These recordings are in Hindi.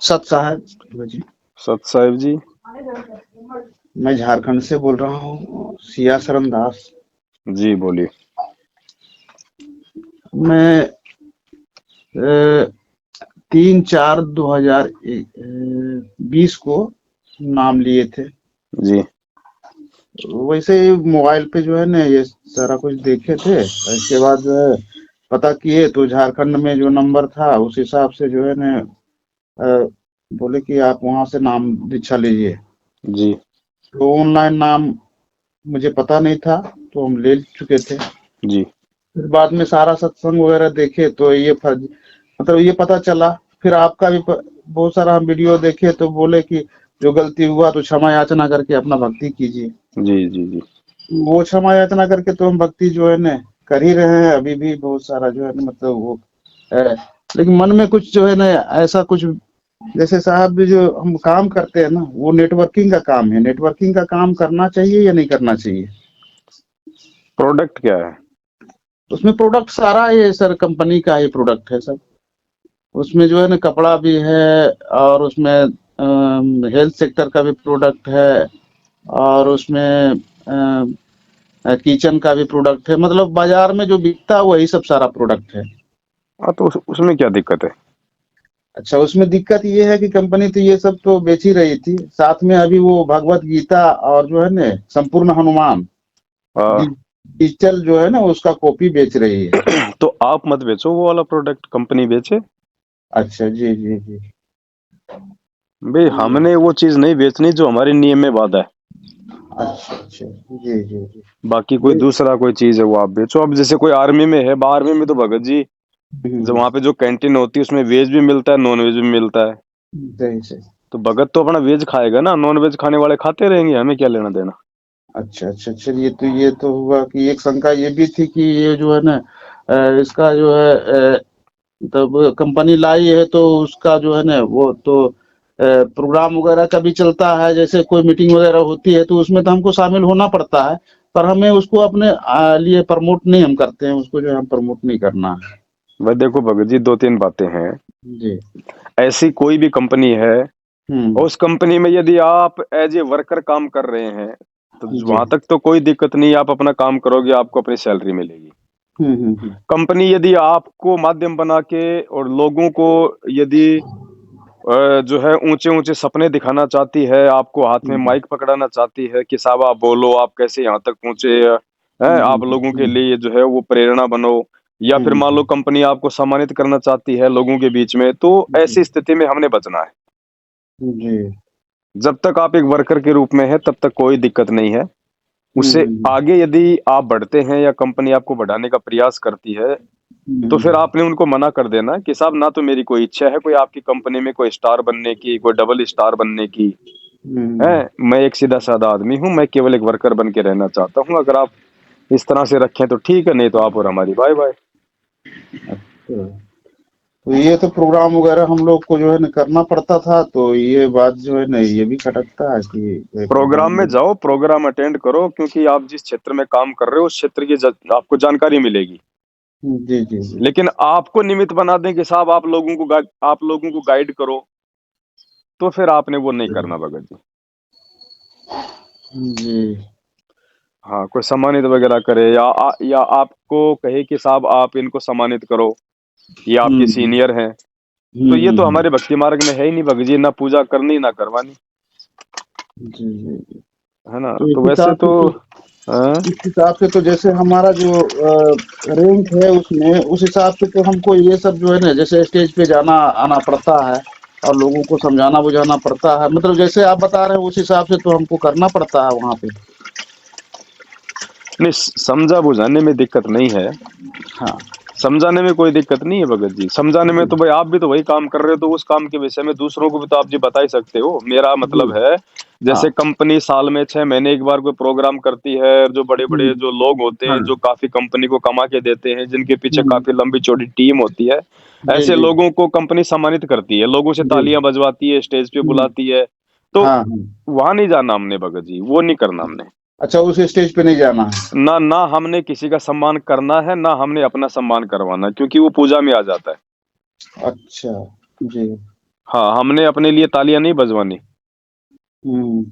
सत साहब जी। सत साहिब जी। मैं झारखंड से बोल रहा हूँ, सिया शरण दास। जी बोलिए। मैं 3/4/2020 को नाम लिए थे। जी वैसे ही मोबाइल पे जो है ना ये सारा कुछ देखे थे। इसके बाद जो है पता किए तो झारखंड में जो नंबर था उस हिसाब से जो है ना अ, बोले कि आप वहां से नाम दीक्षा लीजिए। जी तो ऑनलाइन नाम मुझे पता नहीं था, तो हम ले चुके थे। जी फिर बाद में सारा सत्संग वगैरह देखे तो ये फर्ज मतलब ये पता चला। फिर आपका भी बहुत सारा हम वीडियो देखे तो बोले कि जो गलती हुआ तो क्षमा याचना करके अपना भक्ति कीजिए। जी जी जी। वो क्षमा याचना करके तो हम भक्ति जो है ना कर ही रहे हैं अभी भी बहुत सारा जो है ना मतलब वो है। लेकिन मन में कुछ जो है ना ऐसा कुछ, जैसे साहब भी जो हम काम करते हैं ना वो नेटवर्किंग का काम है। नेटवर्किंग का काम करना चाहिए या नहीं करना चाहिए? प्रोडक्ट क्या है? उसमें प्रोडक्ट सारा ये सर कंपनी का ही प्रोडक्ट है सर। उसमें जो है ना कपड़ा भी है, और उसमें हेल्थ सेक्टर का भी प्रोडक्ट है, और उसमें किचन का भी प्रोडक्ट है। मतलब बाजार में जो बिकता है वही सब सारा प्रोडक्ट है। हाँ तो उसमें क्या दिक्कत है? अच्छा, उसमें दिक्कत ये है कि कंपनी तो ये सब तो बेच ही रही थी, साथ में अभी वो भगवत गीता और जो है ना संपूर्ण हनुमान हाँ। डिजिटल जो है ना उसका कॉपी बेच रही है। तो आप मत बेचो वो वाला प्रोडक्ट, कंपनी बेचे। अच्छा, जी जी जी। भाई हमने वो चीज नहीं बेचनी जो हमारे नियम में बाधा है। अच्छा अच्छा, जी जी जी। बाकी कोई दूसरा कोई चीज है वो आप बेचो। अब जैसे कोई आर्मी में है, आर्मी में तो भगत जी जब हम्म, वहां पे जो कैंटीन होती है उसमें वेज भी मिलता है, नॉन वेज भी मिलता है। सही सही। तो भगत तो अपना वेज खाएगा ना, नॉन वेज खाने वाले खाते रहेंगे, हमें क्या लेना देना। अच्छा अच्छा, चलिए तो ये तो हुआ कि एक शंका ये भी थी कि ये जो है ना इसका जो है तब कंपनी लाई है तो उसका जो है ना वो तो प्रोग्राम वगैरह का भी चलता है। जैसे कोई मीटिंग वगैरह होती है तो उसमें तो हमको शामिल होना पड़ता है, पर हमें उसको अपने लिए प्रमोट नहीं हम करते हैं, उसको जो है हम प्रमोट नहीं करना है। भाई देखो भगत जी, दो तीन बातें हैं। जी। ऐसी कोई भी कंपनी है और हम्म। उस कंपनी में यदि आप एज ए वर्कर काम कर रहे हैं तो जी। वहां तक तो कोई दिक्कत नहीं, आप अपना काम करोगे, आपको अपनी सैलरी मिलेगी। हम्म। कंपनी यदि आपको माध्यम बना के और लोगों को यदि जो है ऊंचे ऊंचे सपने दिखाना चाहती है, आपको हाथ में हम्म माइक पकड़ाना चाहती है कि साहब आप बोलो, आप कैसे यहाँ तक पहुंचे हैं, आप लोगों के लिए जो है वो प्रेरणा बनो, या फिर मान लो हम्म, कंपनी आपको सम्मानित करना चाहती है लोगों के बीच में, तो जी ऐसी स्थिति में हमने बचना है। जी। जब तक आप एक वर्कर के रूप में है तब तक कोई दिक्कत नहीं है। उससे हम्म आगे यदि आप बढ़ते हैं या कंपनी आपको बढ़ाने का प्रयास करती है तो फिर हम्म आपने उनको मना कर देना कि साहब ना तो मेरी कोई इच्छा है कोई आपकी कंपनी में कोई स्टार बनने की, कोई डबल स्टार बनने की है। हम्म। मैं एक सीधा साधा आदमी हूं, मैं केवल एक वर्कर बन के रहना चाहता हूं। अगर आप इस तरह से रखें तो ठीक है, नहीं तो आप और हमारी बाय बाय। अच्छा, तो ये तो प्रोग्राम वगैरह हम लोग को जो है ना करना पड़ता था, तो ये बात जो है ना ये भी खटकता है कि ये प्रोग्राम प्रोग्राम। में जाओ, प्रोग्राम अटेंड करो, क्योंकि आप जिस क्षेत्र में काम कर रहे हो उस क्षेत्र की आपको जानकारी मिलेगी। जी जी जी। लेकिन आपको निमित्त बना दें कि साहब आप लोगों को गाइड करो, तो फिर आपने वो नहीं करना भगत जी। जी। हाँ, कोई सम्मानित वगैरह करे या आपको कहे कि साहब आप इनको सम्मानित करो, ये आपके हम्म सीनियर हैं, तो ये तो हमारे भक्ति मार्ग में है ही नहीं भगत जी, ना पूजा करनी ना करवानी, जी जी जी। है ना। तो तो वैसे तो इस हिसाब से तो जैसे हमारा जो रैंक है उसमें उस हिसाब से तो हमको ये सब जो है ना जैसे स्टेज पे जाना आना पड़ता है, और लोगों को समझाना बुझाना पड़ता है। मतलब जैसे आप बता रहे हैं उस हिसाब से तो हमको करना पड़ता है वहाँ पे। नहीं, समझा बुझाने में दिक्कत नहीं है, हाँ। समझाने में कोई दिक्कत नहीं है भगत जी। समझाने में जी तो भाई आप भी तो वही काम कर रहे हो, तो उस काम के विषय में दूसरों को भी तो आप जी बता ही सकते हो। मेरा जी। मतलब है हाँ। जैसे कंपनी साल में 6 महीने एक बार कोई प्रोग्राम करती है, जो बड़े बड़े जो लोग होते हाँ। हैं जो काफी कंपनी को कमा के देते हैं, जिनके पीछे हम्म, काफी लंबी चौड़ी टीम होती है, जी ऐसे जी लोगों को कंपनी सम्मानित करती है, लोगों से जी। तालियां बजवाती है, स्टेज पे हम्म, बुलाती है। तो हाँ हाँ। वहां नहीं जाना हमने भगत जी, वो नहीं करना हमने। अच्छा, उस स्टेज पे नहीं जाना है। ना ना हमने किसी का सम्मान करना है, ना हमने अपना सम्मान करवाना है, क्योंकि वो पूजा में आ जाता है। अच्छा। जी। हाँ, हमने अपने लिए तालियां नहीं बजवानी। हम्म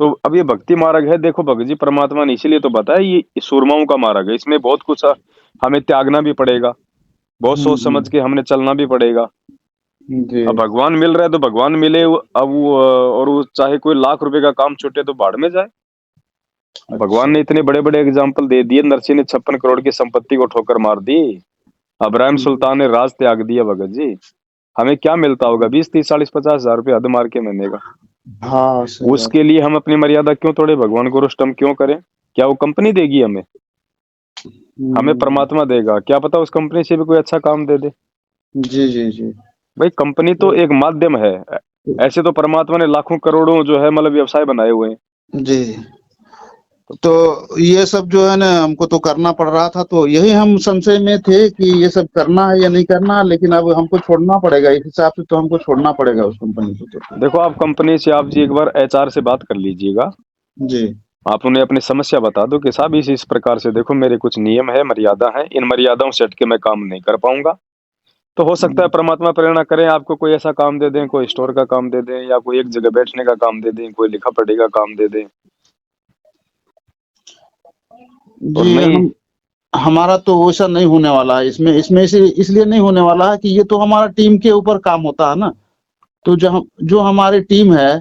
तो अब ये भक्ति मार्ग है, देखो भगत जी, परमात्मा ने इसीलिए तो बताया ये सूरमाओं का मार्ग है। इसमें बहुत कुछ हमें त्यागना भी पड़ेगा, बहुत सोच समझ के हमने चलना भी पड़ेगा। जी अब भगवान मिल रहा है तो भगवान मिले, अब वो और वो चाहे कोई लाख रुपए का काम छूटे तो भाड़ में जाए। भगवान अच्छा। ने इतने बड़े बड़े एग्जाम्पल दे दिए। नरसिंह ने 56 करोड़ की संपत्ति को ठोकर मार दी। अब्राहिम हम्म, सुल्तान ने राज त्याग दिया। भगत जी, हमें क्या मिलता होगा? 20, 30, 40, 50 हजार रुपये हद मार के महीने का। हाँ सही बात। उसके लिए हम अपनी मर्यादा क्यों तोड़े? भगवान को रुष्ट हम क्यों करें? क्या वो कंपनी देगी हमें? हमें हम्म, परमात्मा देगा, क्या पता उस कंपनी से भी कोई अच्छा काम दे दे। जी जी जी। भाई कंपनी तो एक माध्यम है, ऐसे तो परमात्मा ने लाखों करोड़ों जो है मतलब व्यवसाय बनाए हुए हैं। जी, तो ये सब जो है ना हमको तो करना पड़ रहा था, तो यही हम संशय में थे कि ये सब करना है या नहीं करना, लेकिन अब हमको छोड़ना पड़ेगा, इस हिसाब से तो हमको छोड़ना पड़ेगा उस कंपनी को तो। देखो, आप कंपनी से आप जी एक बार एचआर से बात कर लीजिएगा। जी आप उन्हें अपनी समस्या बता दो कि साहब इस प्रकार से देखो, मेरे कुछ नियम है, मर्यादा है, इन मर्यादाओं से हट के मैं काम नहीं कर पाऊंगा। तो हो सकता है परमात्मा प्रेरणा करें, आपको कोई ऐसा काम दे दें, कोई स्टोर का काम दे दें, या कोई एक जगह बैठने का काम दे दें, कोई लिखा पढ़ी का काम दे दें। और जी, नहीं। हम हमारा तो वैसा नहीं होने वाला है इसमें, इसलिए नहीं होने वाला है कि ये तो हमारा टीम के ऊपर काम होता है ना। तो जो हमारी टीम है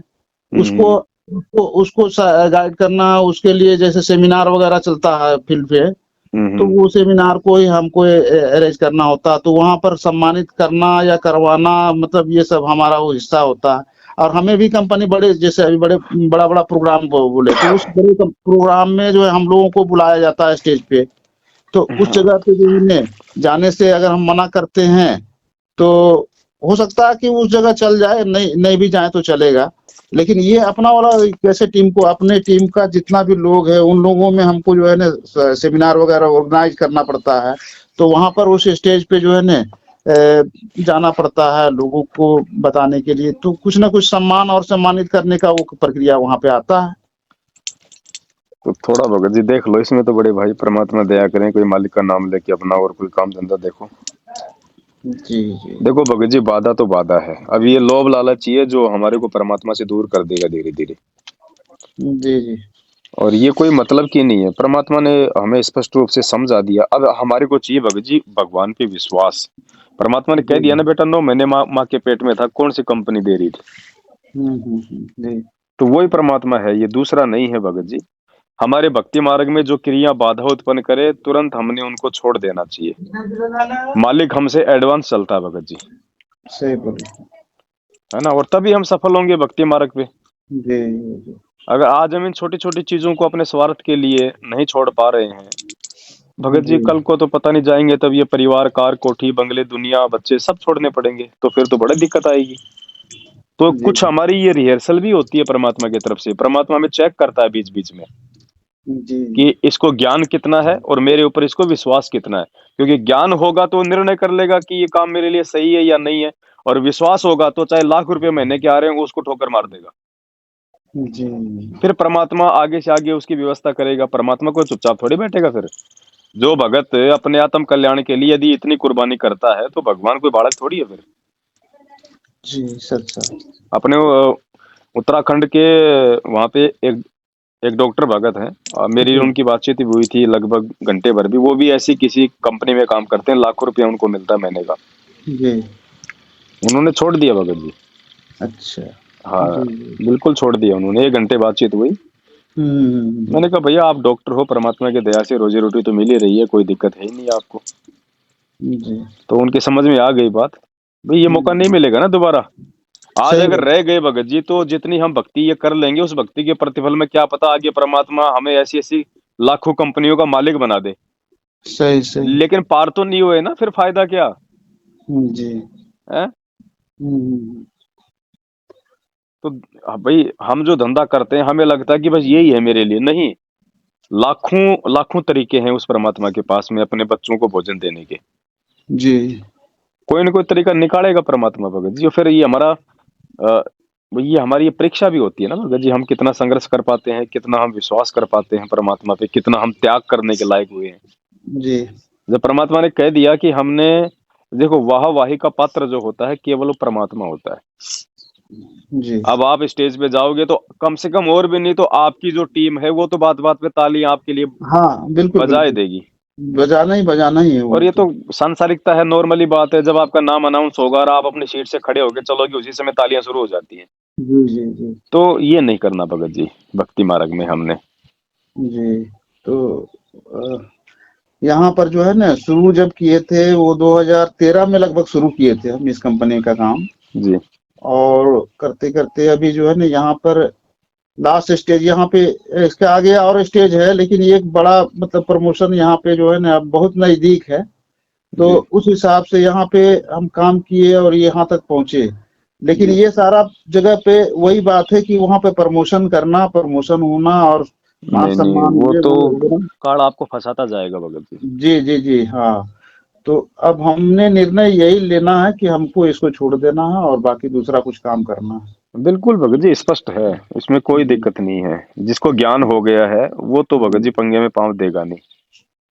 उसको हम्म उसको उसको गाइड करना, उसके लिए जैसे सेमिनार वगैरह चलता है फील्ड पे, तो हम्म वो सेमिनार को ही हमको अरेंज करना होता है, तो वहां पर सम्मानित करना या करवाना, मतलब ये सब हमारा वो हिस्सा होता है। और हमें भी कंपनी बड़े, जैसे अभी बड़े बड़ा बड़ा प्रोग्राम बोले, तो उस बड़े प्रोग्राम में जो है हम लोगों को बुलाया जाता है स्टेज पे। तो उस जगह पे जो है जाने से अगर हम मना करते हैं तो हो सकता है कि उस जगह चल जाए, नहीं नहीं भी जाए तो चलेगा। लेकिन ये अपना वाला कैसे टीम को, अपने टीम का जितना भी लोग है उन लोगों में हमको जो है ना सेमिनार वगैरह ऑर्गेनाइज करना पड़ता है। तो वहां पर उस स्टेज पे जो है ना जाना पड़ता है लोगों को बताने के लिए, तो कुछ ना कुछ सम्मान और सम्मानित करने का वो प्रक्रिया वहां पे आता है। तो थोड़ा भगत जी देख लो इसमें तो, बड़े भाई परमात्मा दया करें, कोई मालिक का नाम लेके अपना और कोई काम धंधा देखो। जी जी देखो भगत जी, बाधा तो बाधा है। अब ये लोभ लालच ही है जो हमारे को परमात्मा से दूर कर देगा धीरे धीरे। जी जी और ये कोई मतलब की नहीं है, परमात्मा ने हमें स्पष्ट रूप से समझा दिया। अब हमारे को चाहिए भगत जी भगवान पे विश्वास। परमात्मा ने कह जी। दिया ना बेटा, 9 महीने माँ के पेट में था, कौन सी कंपनी दे रही थी? जी तो वही परमात्मा है, ये दूसरा नहीं है भगत जी। हमारे भक्ति मार्ग में जो क्रिया बाधा उत्पन्न करे, तुरंत हमने उनको छोड़ देना चाहिए। मालिक हमसे एडवांस चलता है भगत जी, सही बोले। है ना? और तभी हम सफल होंगे भक्ति मार्ग पे। जी जी अगर आज हम इन छोटी छोटी चीजों को अपने स्वार्थ के लिए नहीं छोड़ पा रहे हैं भगत जी, जी कल को तो पता नहीं जाएंगे, तब ये परिवार, कार, कोठी, बंगले, दुनिया, बच्चे सब छोड़ने पड़ेंगे, तो फिर तो बड़ी दिक्कत आएगी। तो जी कुछ हमारी ये रिहर्सल भी होती है परमात्मा की तरफ से। परमात्मा हमें चेक करता है बीच बीच में जी कि इसको ज्ञान कितना है और मेरे ऊपर इसको विश्वास कितना है। क्योंकि ज्ञान होगा तो निर्णय कर लेगा कि ये काम मेरे लिए सही है या नहीं है, और विश्वास होगा तो चाहे लाख रुपए महीने के आ रहे होंगे उसको ठोकर मार देगा। जी फिर परमात्मा आगे से आगे उसकी व्यवस्था करेगा। परमात्मा को चुपचाप थोड़ी बैठेगा फिर। जो भगत अपने आत्म कल्याण के लिए यदि इतनी कुर्बानी करता है तो भगवान कोई बालक थोड़ी है फिर। जी सच है। अपने उत्तराखंड के वहां पे एक एक डॉक्टर भगत हैं, मेरी जी उनकी बातचीत हुई थी लगभग घंटे भर भी। वो भी ऐसी किसी कंपनी में काम करते हैं, लाखों रुपया उनको मिलता है महीने का। जी उन्होंने छोड़ दिया भगत जी। अच्छा। हाँ, जी बिल्कुल छोड़ दिया उन्होंने। 1 घंटे बातचीत हुई। हम्म मैंने कहा भैया आप डॉक्टर हो, परमात्मा की दया से रोजी रोटी तो मिल ही रही है, कोई दिक्कत है ही नहीं आपको। जी तो उनके समझ में आ गई बात। भाई ये मौका नहीं हम्म, मिलेगा ना दोबारा। आज सही अगर बात। रह गए भगत जी तो जितनी हम भक्ति ये कर लेंगे, उस भक्ति के प्रतिफल में क्या पता आगे परमात्मा हमें ऐसी ऐसी लाखों कंपनियों का मालिक बना दे। सही सही। लेकिन पार तो नहीं हुए ना, फिर फायदा क्या जी है? हम्म, तो भाई हम जो धंधा करते हैं हमें लगता है कि बस यही है मेरे लिए, नहीं। लाखों लाखों तरीके हैं उस परमात्मा के पास में अपने बच्चों को भोजन देने के। जी कोई ना कोई तरीका निकालेगा परमात्मा भगत जी। और फिर ये हमारा ये हमारी ये परीक्षा भी होती है ना भगत जी, हम कितना संघर्ष कर पाते हैं, कितना हम विश्वास कर पाते हैं परमात्मा पे, कितना हम त्याग करने के लायक हुए हैं। जी जब परमात्मा ने कह दिया कि हमने देखो, वाहवाही का पात्र जो होता है केवल वो परमात्मा होता है। जी अब आप स्टेज पे जाओगे तो कम से कम और भी नहीं तो आपकी जो टीम है वो तो बात बात पे ताली आपके लिए हाँ, बिल्कुल बजाए बिल्कुल, देगी। बजाना ही है वो और ये तो। तो सांसारिकता है, नॉर्मली बात है। जब आपका नाम अनाउंस होगा और आप अपनी सीट से खड़े होके चलोगे, उसी समय तालियां शुरू हो जाती हैं। जी जी जी तो ये नहीं करना भगत जी भक्ति मार्ग में हमने। जी। तो अ, यहाँ पर जो है ना, शुरू जब किए थे वो 2013 में लगभग शुरू किए थे हम इस कंपनी का काम। जी और करते करते अभी जो है ना, यहाँ पर लास्ट स्टेज यहाँ पे, इसके आगे और स्टेज है, लेकिन ये एक बड़ा मतलब प्रमोशन यहाँ पे जो है ना अब बहुत नजदीक है। तो जी उस हिसाब से यहाँ पे हम काम किए और यहाँ तक पहुंचे। लेकिन जी। ये सारा जगह पे वही बात है कि वहाँ पे प्रमोशन करना, प्रमोशन होना और मान नहीं नहीं, सम्मान, वो ये तो वो कार्ड आपको फंसाता जाएगा भगत जी। जी जी जी हाँ। तो अब हमने निर्णय यही लेना है कि हमको इसको छोड़ देना है और बाकी दूसरा कुछ काम करना है। बिल्कुल भगत जी, स्पष्ट है, इसमें कोई जी दिक्कत नहीं है। जिसको ज्ञान हो गया है वो तो भगत जी जी पंगे में पांव देगा नहीं।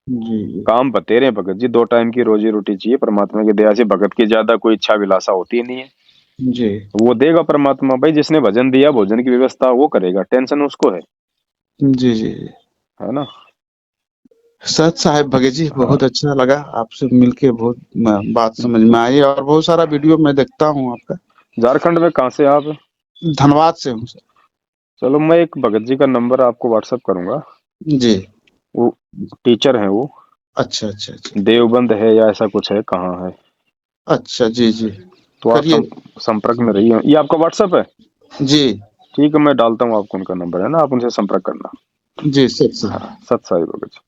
जी काम बतेरे हैं भगत जी, 2 टाइम की रोजी रोटी चाहिए, परमात्मा की दया से भगत की ज्यादा कोई इच्छा विलासा होती ही नहीं है। जी वो देगा परमात्मा भाई, जिसने भजन दिया भोजन की व्यवस्था वो करेगा, टेंशन उसको जी जी। है ना। सत साहब भगत जी, हाँ, बहुत अच्छा लगा आपसे मिलके, बहुत बात समझ में आई और बहुत सारा वीडियो मैं देखता हूँ आपका। झारखंड में कहाँ से आप? धन्यवाद से हूँ सर। चलो, मैं एक भगत जी का नंबर आपको व्हाट्सअप करूंगा। जी। वो टीचर हैं वो, अच्छा अच्छा अच्छा। देवबंद है या ऐसा कुछ है, कहाँ है। अच्छा जी जी। तो आप करिए। संपर्क में रहिए। ये आपका व्हाट्सअप है? जी ठीक है, मैं डालता हूँ आपको उनका नंबर, है ना, आप उनसे संपर्क करना। जी, सत साहब। हाँ, सत साई भगत जी।